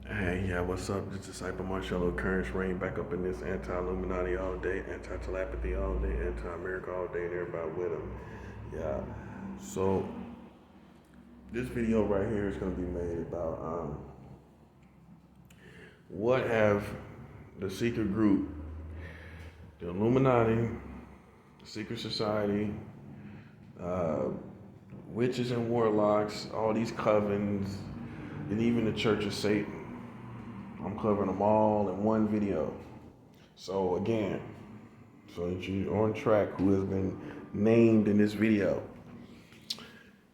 Hey, yeah, what's up? This is Disciple Marcello Currents reign back up in this anti-Illuminati all day, anti-telepathy all day, anti-America all day, and everybody with them. Yeah. So this video right here is gonna be made about what have the secret group, the Illuminati, secret society, uh, witches and warlocks, all these covens, and even the Church of Satan. I'm covering them all in one video. So again, so that you're on track, who has been named in this video.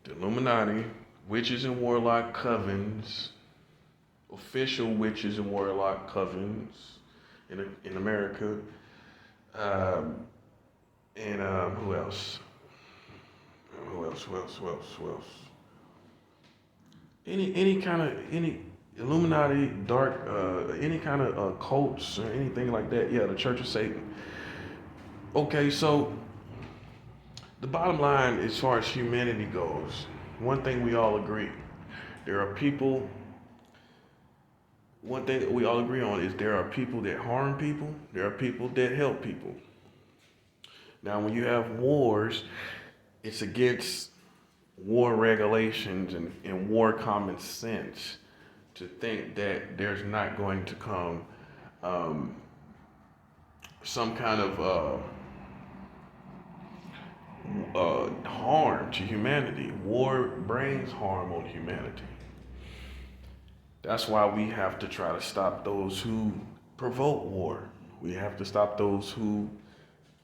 The Illuminati, witches and warlock covens, official witches and warlock covens in America. Um, and who else? Who else? Any Illuminati, dark, any kind of cults or anything like that. Yeah, the Church of Satan. Okay, so the bottom line, as far as humanity goes, one thing we all agree: there are people. One thing that we all agree on is there are people that harm people. There are people that help people. Now, when you have wars, it's against war regulations and war common sense to think that there's not going to come um, some kind of harm to humanity. War brings harm on humanity. That's why we have to try to stop those who provoke war. We have to stop those who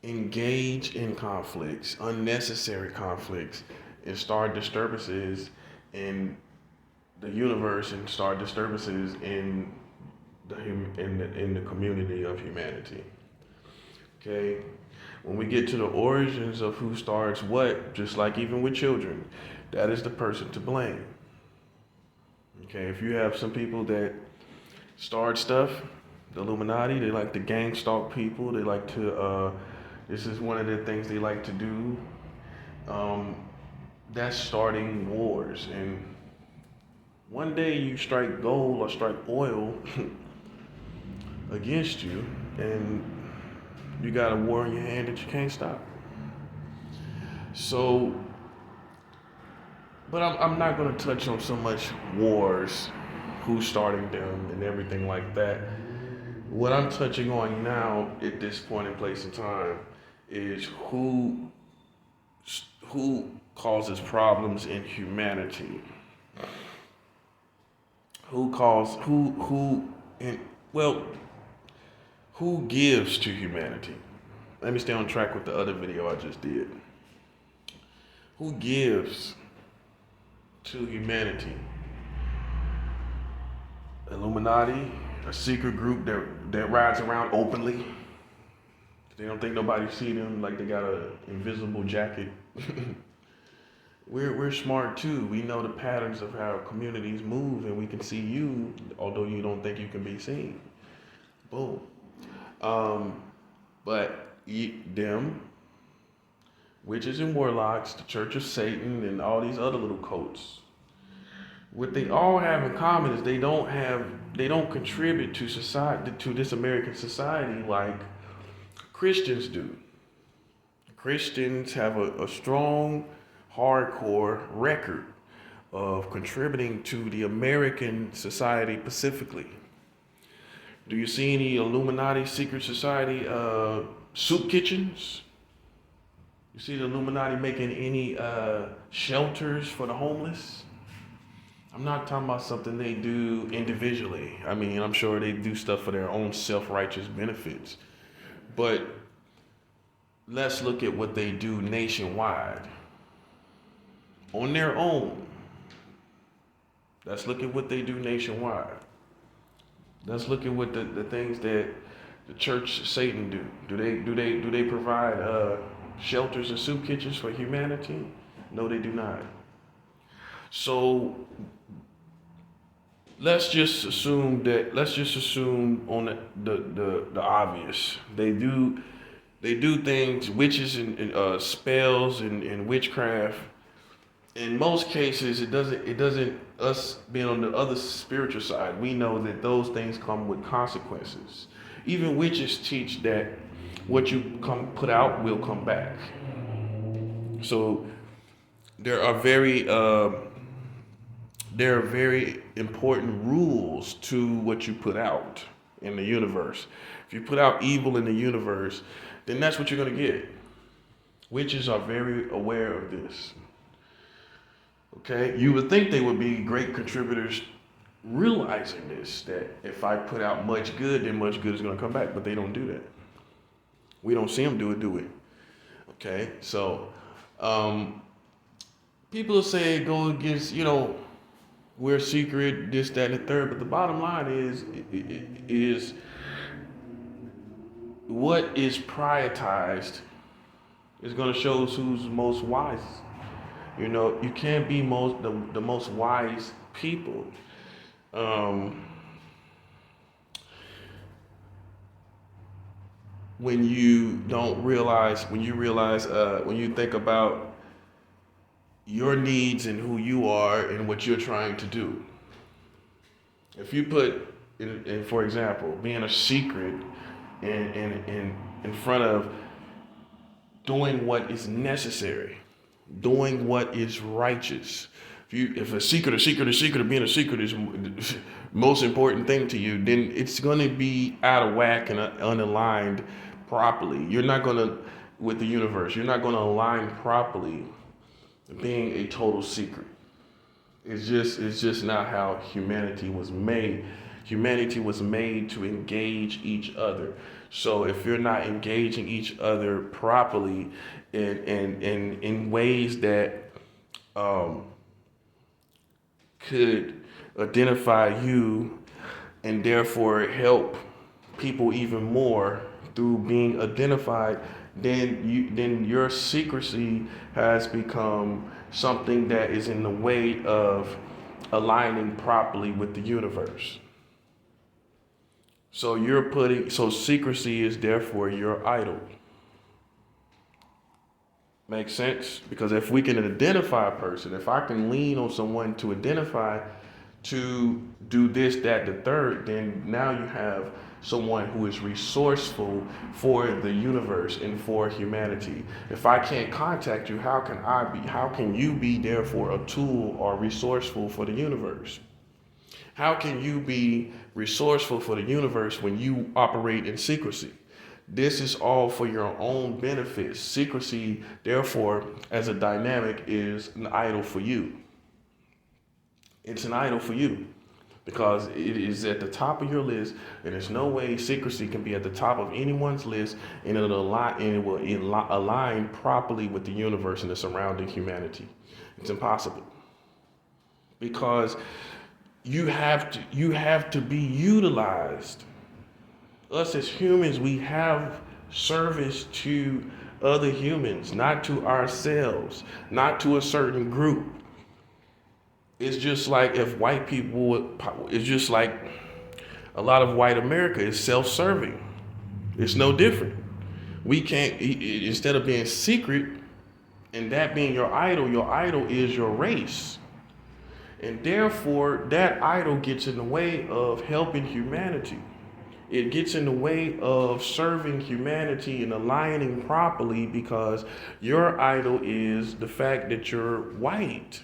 engage in conflicts, unnecessary conflicts, and start disturbances in the universe and start disturbances in the community of humanity. Okay, when we get to the origins of who starts what, just like even with children, that is the person to blame. Okay, if you have some people that start stuff, the Illuminati, they like to gang stalk people. They like to. This is one of the things they like to do. Um, that's starting wars, and one day you strike gold or strike oil against you, and you got a war in your hand that you can't stop. So, but I'm not going to touch on so much wars, who's starting them, and everything like that. What I'm touching on now at this point in place in time is who causes problems in humanity. Who cause who and well who gives to humanity? Let me stay on track with the other video I just did. Who gives to humanity? Illuminati, a secret group that rides around openly. They don't think nobody see them, like they got an invisible jacket. We're smart too. We know the patterns of how communities move, and we can see you, although you don't think you can be seen. Boom. Um, but them, witches and warlocks, the Church of Satan, and all these other little cults. What they all have in common is they don't contribute to society, to this American society like Christians do. Christians have a strong, hardcore record of contributing to the American society specifically. Do you see any Illuminati secret society soup kitchens? You see the Illuminati making any shelters for the homeless? I'm not talking about something they do individually. I mean, I'm sure they do stuff for their own self-righteous benefits. But let's look at what they do nationwide. On their own. Let's look at what they do nationwide. Let's look at what the things that the Church of Satan do. Do they provide shelters and soup kitchens for humanity? No, they do not. So let's just assume on the obvious. They do things, witches and spells and witchcraft in most cases, it doesn't us being on the other spiritual side, we know that those things come with consequences. Even witches teach that what you put out will come back. So there are very important rules to what you put out in the universe. If you put out evil in the universe, then that's what you're going to get. Witches are very aware of this. Okay? You would think they would be great contributors realizing this, that if I put out much good, then much good is going to come back. But they don't do that. We don't see them do it, do we? Okay? So, people say go against, we're secret, this, that, and the third. But the bottom line is what is prioritized is going to show who's most wise. You can't be the most wise people. When you think about your needs and who you are and what you're trying to do. If you put, for example, being a secret in front of doing what is necessary, doing what is righteous. If being a secret is the most important thing to you, then it's going to be out of whack and unaligned properly. You're not going to, with the universe, you're not going to align properly being a total secret. It's just not how humanity was made. Humanity was made to engage each other. So if you're not engaging each other properly in ways that could identify you and therefore help people even more through being identified, then your secrecy has become something that is in the way of aligning properly with the universe. So secrecy is therefore your idol. Makes sense? Because if we can identify a person, if I can lean on someone to identify, to do this, that, the third, then now you have someone who is resourceful for the universe and for humanity. If I can't contact you, how can you be therefore a tool or resourceful for the universe? How can you be resourceful for the universe when you operate in secrecy? This is all for your own benefit. Secrecy, therefore, as a dynamic, is an idol for you. It's an idol for you because it is at the top of your list, and there's no way secrecy can be at the top of anyone's list, and it will align properly with the universe and the surrounding humanity. It's impossible because you have to be utilized. Us as humans, we have service to other humans, not to ourselves, not to a certain group. It's just like if white people it's just like a lot of white America is self-serving. It's no different. We can't, instead of being secret and that being your idol is your race. And therefore, that idol gets in the way of helping humanity. It gets in the way of serving humanity and aligning properly because your idol is the fact that you're white.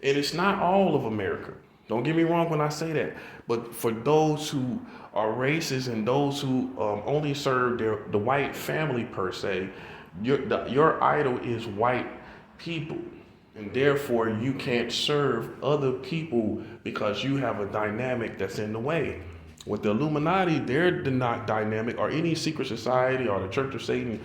And it's not all of America. Don't get me wrong when I say that. But for those who are racist and those who only serve the white family per se, your idol is white people. And therefore, you can't serve other people because you have a dynamic that's in the way. With the Illuminati, their dynamic, or any secret society, or the Church of Satan,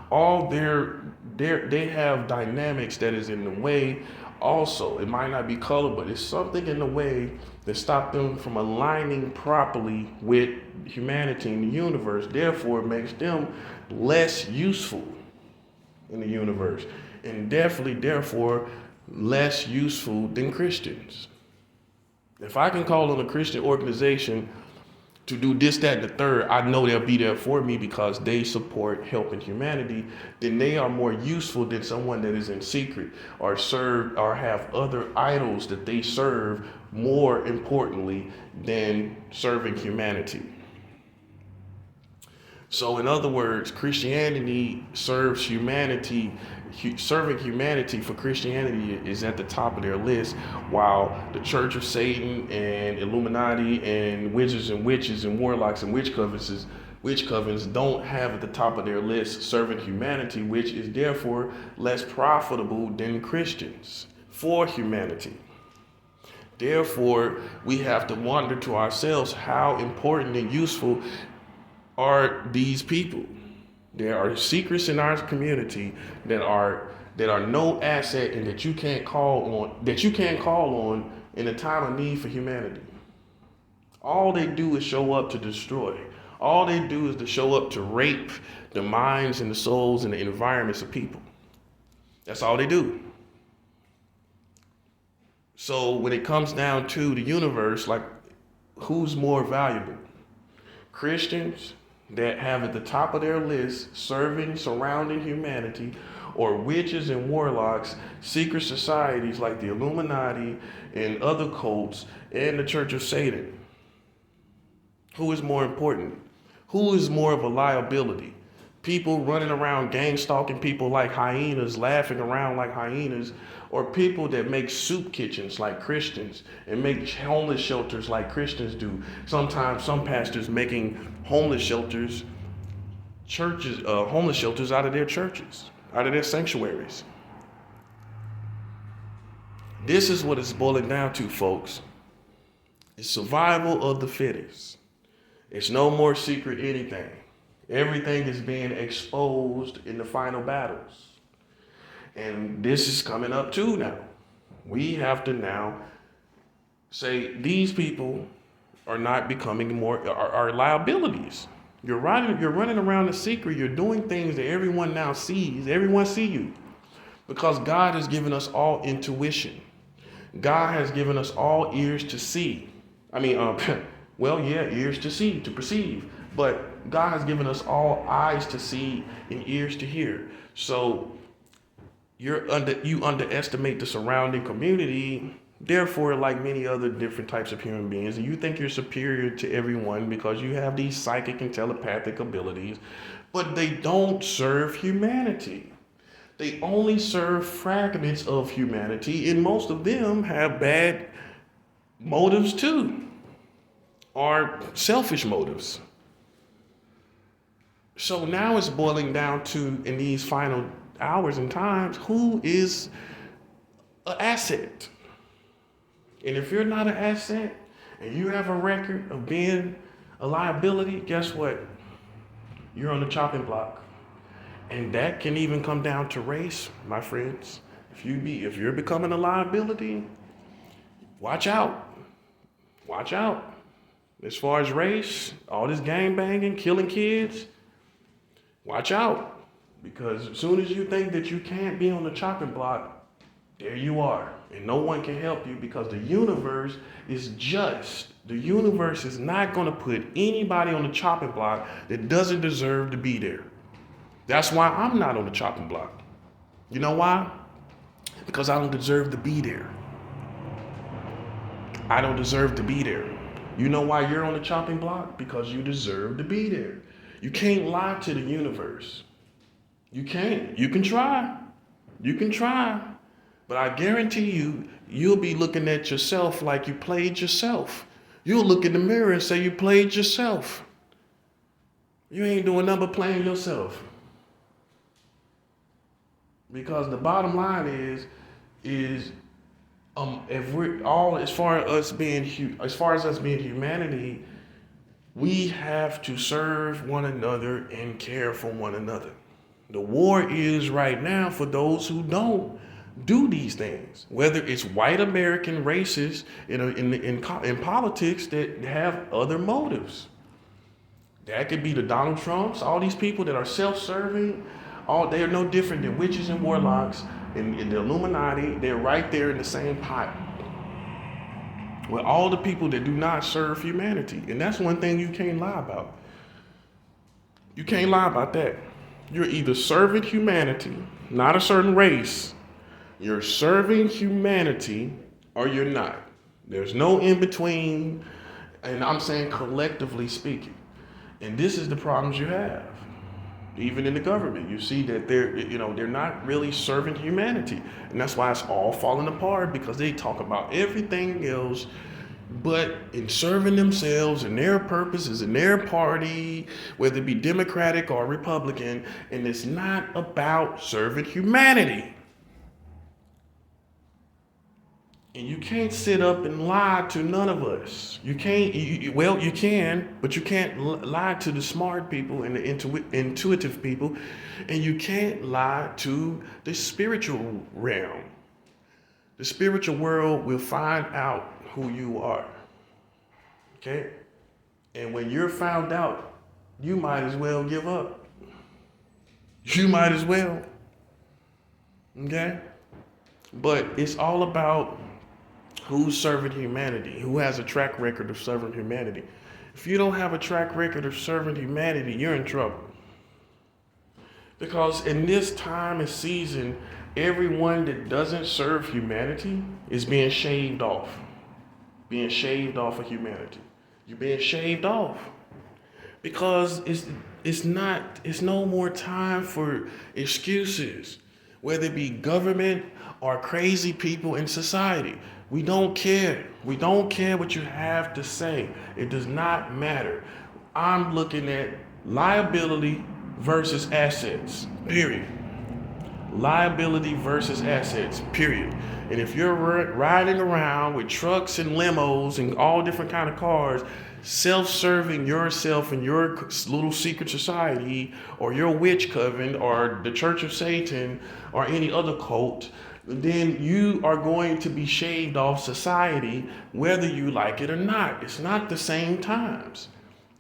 all they have dynamics that is in the way. Also, it might not be color, but it's something in the way that stops them from aligning properly with humanity in the universe. Therefore, it makes them less useful in the universe, and definitely, therefore, less useful than Christians. If I can call on a Christian organization to do this, that, and the third, I know they'll be there for me because they support helping humanity, then they are more useful than someone that is in secret or serve or have other idols that they serve more importantly than serving humanity. So in other words, Christianity serves humanity. Serving humanity for Christianity is at the top of their list, while the Church of Satan and Illuminati and wizards and witches and warlocks and witch covens don't have at the top of their list serving humanity, which is therefore less profitable than Christians for humanity. Therefore, we have to wonder to ourselves how important and useful are these people. There are secrets in our community that are no asset and that you can't call on in a time of need for humanity. All they do is show up to destroy. All they do is to show up to rape the minds and the souls and the environments of people. That's all they do. So when it comes down to the universe, like, who's more valuable? Christians that have at the top of their list surrounding humanity, or witches and warlocks, secret societies like the Illuminati and other cults and the Church of Satan? Who is more important? Who is more of a liability? People running around gang stalking people like hyenas, laughing around like hyenas, or people that make soup kitchens like Christians and make homeless shelters like Christians do? Sometimes some pastors making homeless shelters out of their churches, out of their sanctuaries. This is what it's boiling down to, folks. It's survival of the fittest. It's no more secret anything. Everything is being exposed in the final battles. And this is coming up too now. We have to now say these people are not becoming are liabilities. You're running around the secret. You're doing things that everyone now sees. Everyone see you. Because God has given us all intuition. God has given us all ears to see. Ears to see, to perceive. But God has given us all eyes to see and ears to hear. So you underestimate the surrounding community. Therefore, like many other different types of human beings, and you think you're superior to everyone because you have these psychic and telepathic abilities, but they don't serve humanity. They only serve fragments of humanity, and most of them have bad motives too, or selfish motives. So now it's boiling down to, in these final hours and times, who is an asset? And if you're not an asset and you have a record of being a liability, guess what? You're on the chopping block. And that can even come down to race, my friends. If you're becoming a liability, watch out. Watch out. As far as race, all this gang banging, killing kids, watch out. Because as soon as you think that you can't be on the chopping block, there you are. And no one can help you because the universe is just. The universe is not going to put anybody on the chopping block that doesn't deserve to be there. That's why I'm not on the chopping block. You know why? Because I don't deserve to be there. I don't deserve to be there. You know why you're on the chopping block? Because you deserve to be there. You can't lie to the universe. You can't. You can try. You can try. But I guarantee you, you'll be looking at yourself like you played yourself. You'll look in the mirror and say you played yourself. You ain't doing nothing but playing yourself. Because the bottom line is if we're all, as far as us being humanity, we have to serve one another and care for one another. The war is right now for those who don't do these things, whether it's white American racists in politics that have other motives. That could be the Donald Trumps, all these people that are self-serving. They are no different than witches and warlocks and the Illuminati. They're right there in the same pot. with all the people that do not serve humanity. And that's one thing you can't lie about. You can't lie about that. You're either serving humanity, not a certain race. You're serving humanity or you're not. There's no in between, and I'm saying collectively speaking. And this is the problems you have. Even in the government, you see that they're not really serving humanity. And that's why it's all falling apart, because they talk about everything else but in serving themselves and their purposes and their party, whether it be Democratic or Republican, and it's not about serving humanity. And you can't sit up and lie to none of us. You can't, you can, but you can't lie to the smart people and the intuitive people, and you can't lie to the spiritual realm. The spiritual world will find out who you are. Okay? And when you're found out, you might as well give up. You might as well. Okay? But it's all about who's serving humanity, who has a track record of serving humanity. If you don't have a track record of serving humanity, you're in trouble. Because in this time and season, everyone that doesn't serve humanity is being shaved off. Being shaved off of humanity. You're being shaved off. Because it's no more time for excuses, whether it be government or crazy people in society. We don't care. We don't care what you have to say. It does not matter. I'm looking at liability versus assets, period. Liability versus assets, period. And if you're riding around with trucks and limos and all different kind of cars, self-serving yourself and your little secret society or your witch coven or the Church of Satan or any other cult, then you are going to be shaved off society, whether you like it or not. It's not the same times.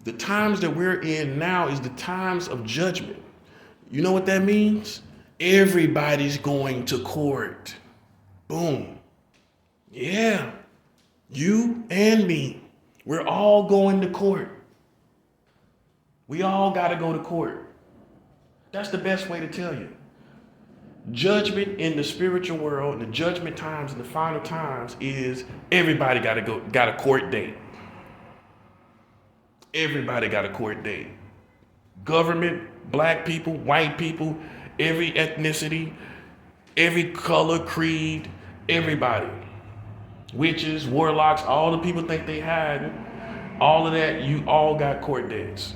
The times that we're in now is the times of judgment. You know what that means? Everybody's going to court. Boom. Yeah. You and me. We're all going to court. We all got to go to court. That's the best way to tell you. Judgment in the spiritual world, and the judgment times and the final times is everybody got a court date. Everybody got a court date. Government, black people, white people, every ethnicity, every color, creed, everybody. Witches, warlocks, all the people think they hide, all of that, you all got court dates.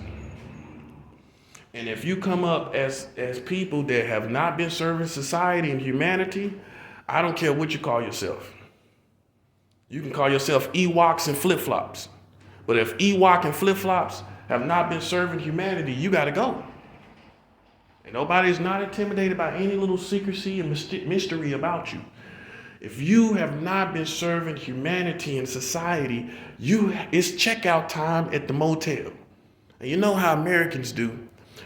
And if you come up as people that have not been serving society and humanity, I don't care what you call yourself. You can call yourself Ewoks and flip-flops. But if Ewok and flip-flops have not been serving humanity, you got to go. And nobody's not intimidated by any little secrecy and mystery about you. If you have not been serving humanity and society, it's checkout time at the motel. And you know how Americans do.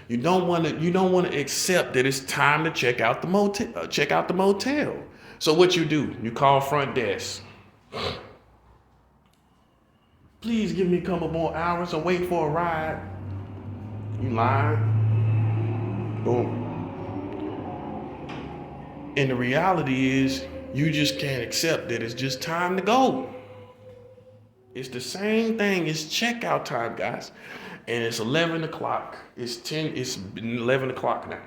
You don't want to accept that it's time to check out the motel. So what you do? You call front desk. Please give me a couple more hours. I'm waiting for a ride. You lying. Boom. And the reality is, you just can't accept that it's just time to go. It's the same thing. It's checkout time, guys. And it's 11 o'clock. It's 11 o'clock now.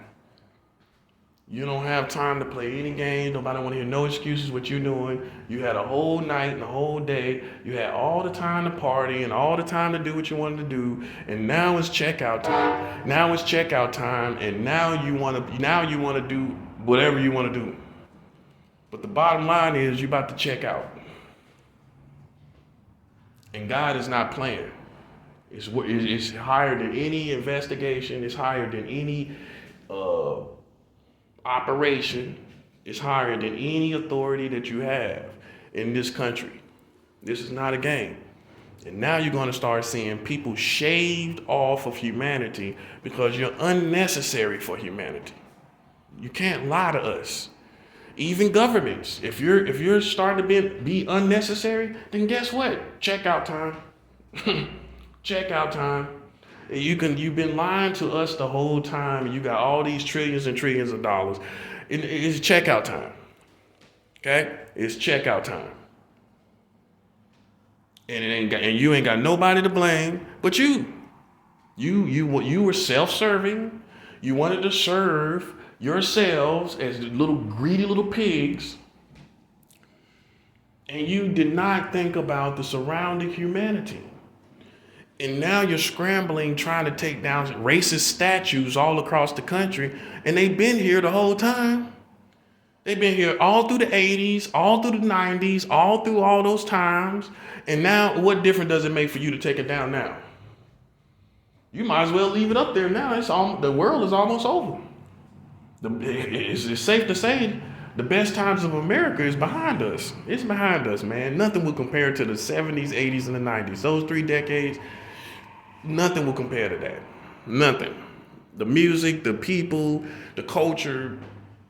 You don't have time to play any games. Nobody want to hear no excuses what you're doing. You had a whole night and a whole day. You had all the time to party and all the time to do what you wanted to do. And now it's checkout time. Now it's checkout time. And now you want to do whatever you want to do. But the bottom line is you're about to check out. And God is not playing. It's higher than any investigation. It's higher than any operation. It's higher than any authority that you have in this country. This is not a game. And now you're going to start seeing people shaved off of humanity because you're unnecessary for humanity. You can't lie to us. Even governments. If you're starting to be unnecessary, then guess what? Checkout time. Checkout time. You've been lying to us the whole time, and you got all these trillions and trillions of dollars. It's checkout time. Okay? It's checkout time. And you ain't got nobody to blame but you. You were self-serving. You wanted to serve yourselves as little greedy little pigs. And you did not think about the surrounding humanity. And now you're scrambling, trying to take down racist statues all across the country. And they've been here the whole time. They've been here all through the 80s, all through the 90s, all through all those times. And now, what difference does it make for you to take it down now? You might as well leave it up there now. The world is almost over. It's safe to say the best times of America is behind us. It's behind us, man. Nothing will compare to the 70s, 80s, and the 90s. Those 3 decades, nothing will compare to that. Nothing. The music, the people, the culture,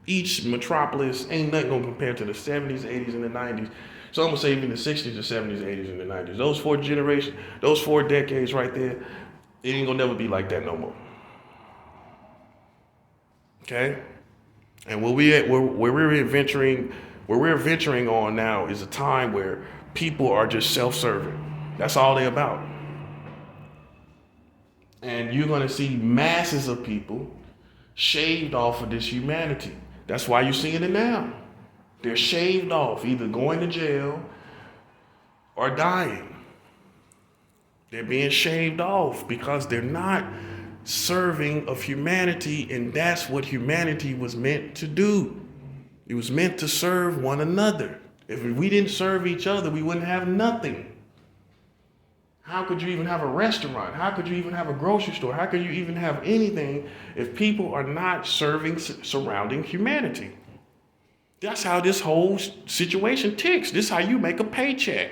each metropolis, ain't nothing gonna compare to the 70s, 80s, and the 90s. So I'm gonna say even the 60s, the 70s, 80s, and the 90s. Those 4 generations, those 4 decades right there, it ain't gonna never be like that no more. Okay? And where we're venturing on now is a time where people are just self-serving. That's all they're about. And you're gonna see masses of people shaved off of this humanity. That's why you're seeing it now. They're shaved off, either going to jail or dying. They're being shaved off because they're not serving of humanity, and that's what humanity was meant to do. It was meant to serve one another. If we didn't serve each other, we wouldn't have nothing. How could you even have a restaurant? How could you even have a grocery store? How could you even have anything if people are not serving surrounding humanity? That's how this whole situation ticks. This is how you make a paycheck.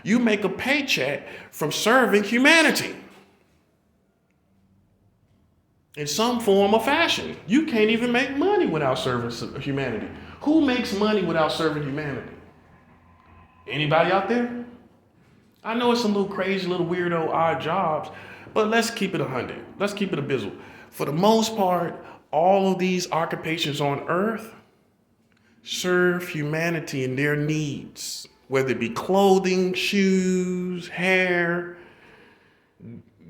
You make a paycheck from serving humanity in some form or fashion. You can't even make money without serving humanity. Who makes money without serving humanity? Anybody out there? I know it's some little crazy, little weirdo, odd jobs, but let's keep it 100. Let's keep it a bizzle. For the most part, all of these occupations on earth serve humanity and their needs, whether it be clothing, shoes, hair,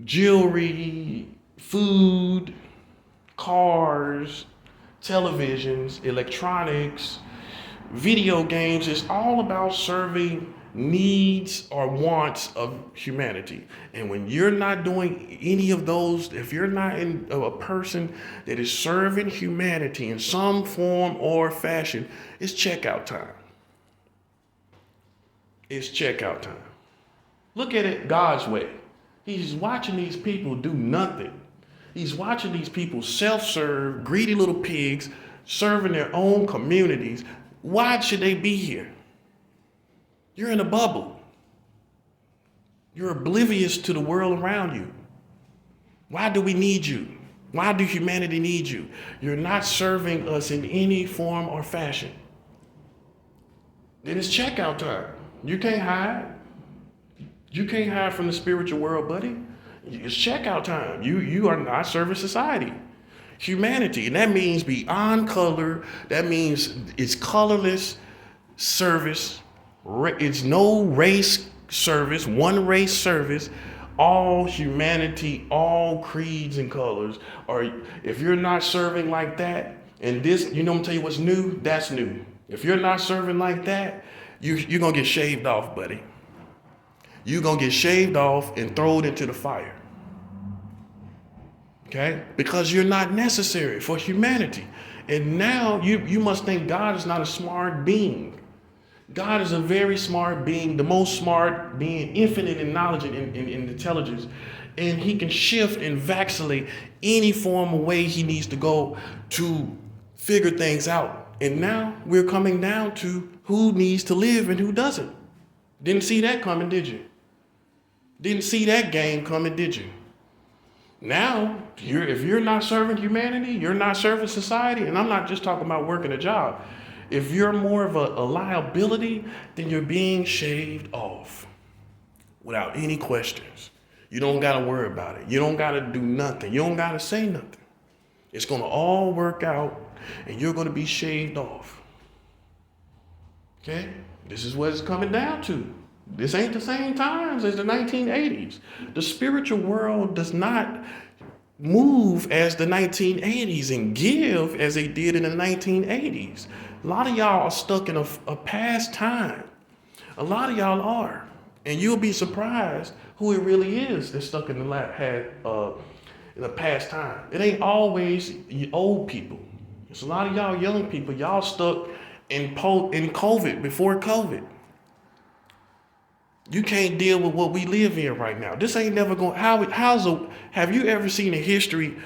jewelry, food, cars, televisions, electronics, video games. It's all about serving needs or wants of humanity. And when you're not doing any of those, if you're not a person that is serving humanity in some form or fashion, it's checkout time. It's checkout time. Look at it God's way. He's watching these people do nothing. He's watching these people self-serve, greedy little pigs, serving their own communities. Why should they be here? You're in a bubble. You're oblivious to the world around you. Why do we need you? Why do humanity need you? You're not serving us in any form or fashion. Then it's checkout time. You can't hide. You can't hide from the spiritual world, buddy. It's checkout time. You are not serving society. Humanity, and that means beyond color. That means it's colorless service. It's no race service, one race service, all humanity, all creeds and colors. Or if you're not serving like that, and this, I'm gonna tell you what's new, that's new. If you're not serving like that, you're gonna get shaved off, buddy. You're gonna get shaved off and thrown into the fire. Okay? Because you're not necessary for humanity. And now you must think God is not a smart being. God is a very smart being, the most smart being, infinite in knowledge and intelligence. And he can shift and vacillate any form of way he needs to go to figure things out. And now we're coming down to who needs to live and who doesn't. Didn't see that coming, did you? Didn't see that game coming, did you? Now, if you're not serving humanity, you're not serving society, and I'm not just talking about working a job. If you're more of a liability, then you're being shaved off without any questions. You don't got to worry about it. You don't got to do nothing. You don't got to say nothing. It's going to all work out and you're going to be shaved off. Okay? This is what it's coming down to. This ain't the same times as the 1980s. The spiritual world does not move as the 1980s and give as they did in the 1980s. A lot of y'all are stuck in a past time. A lot of y'all are. And you'll be surprised who it really is that's stuck in the past time. It ain't always old people. It's a lot of y'all young people. Y'all stuck in COVID, before COVID. You can't deal with what we live in right now. This ain't never going. Have you ever seen a history of